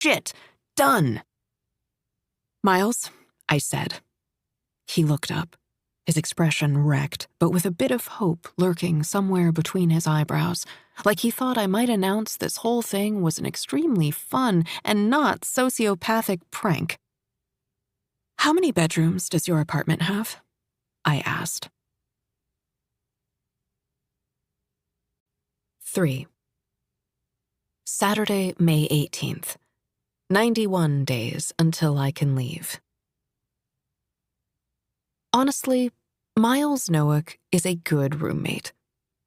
Shit! Done! "Miles," I said. He looked up, his expression wrecked, but with a bit of hope lurking somewhere between his eyebrows, like he thought I might announce this whole thing was an extremely fun and not sociopathic prank. "How many bedrooms does your apartment have?" I asked. 3. Saturday, May 18th. 91 days until I can leave. Honestly, Miles Noack is a good roommate.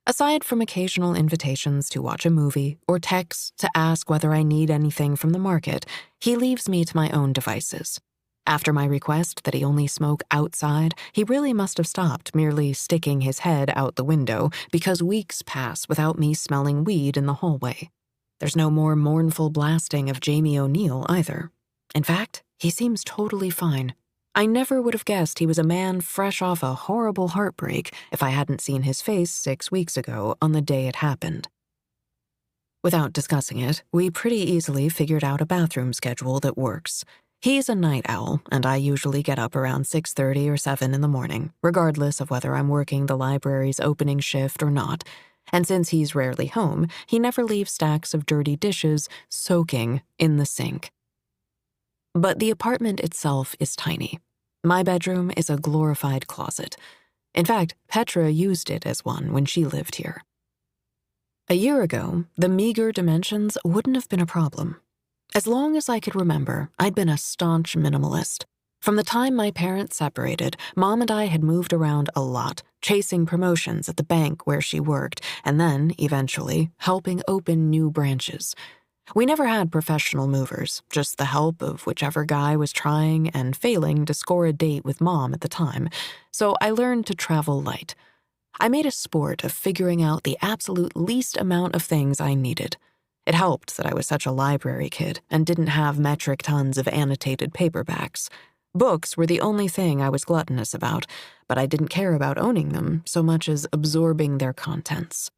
Aside from occasional invitations to watch a movie or texts to ask whether I need anything from the market, he leaves me to my own devices. After my request that he only smoke outside, he really must have stopped merely sticking his head out the window because weeks pass without me smelling weed in the hallway. There's no more mournful blasting of Jamie O'Neill either. In fact, he seems totally fine. I never would have guessed he was a man fresh off a horrible heartbreak if I hadn't seen his face 6 weeks ago on the day it happened. Without discussing it, we pretty easily figured out a bathroom schedule that works. He's a night owl, and I usually get up around 6:30 or 7 in the morning, regardless of whether I'm working the library's opening shift or not. And since he's rarely home, he never leaves stacks of dirty dishes soaking in the sink. But the apartment itself is tiny. My bedroom is a glorified closet. In fact, Petra used it as one when she lived here. A year ago, the meager dimensions wouldn't have been a problem. As long as I could remember, I'd been a staunch minimalist. From the time my parents separated, Mom and I had moved around a lot, chasing promotions at the bank where she worked, and then, eventually, helping open new branches. We never had professional movers, just the help of whichever guy was trying and failing to score a date with Mom at the time, so I learned to travel light. I made a sport of figuring out the absolute least amount of things I needed. It helped that I was such a library kid and didn't have metric tons of annotated paperbacks. Books were the only thing I was gluttonous about, but I didn't care about owning them so much as absorbing their contents.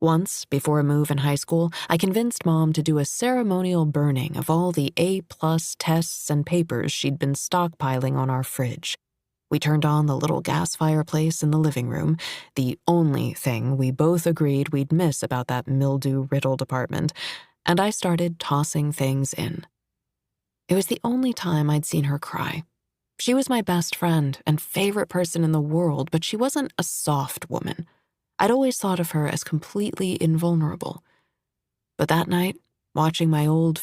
Once, before a move in high school, I convinced Mom to do a ceremonial burning of all the A+ tests and papers she'd been stockpiling on our fridge. We turned on the little gas fireplace in the living room, the only thing we both agreed we'd miss about that mildew-riddled apartment, and I started tossing things in. It was the only time I'd seen her cry. She was my best friend and favorite person in the world, but she wasn't a soft woman. I'd always thought of her as completely invulnerable. But that night, watching my old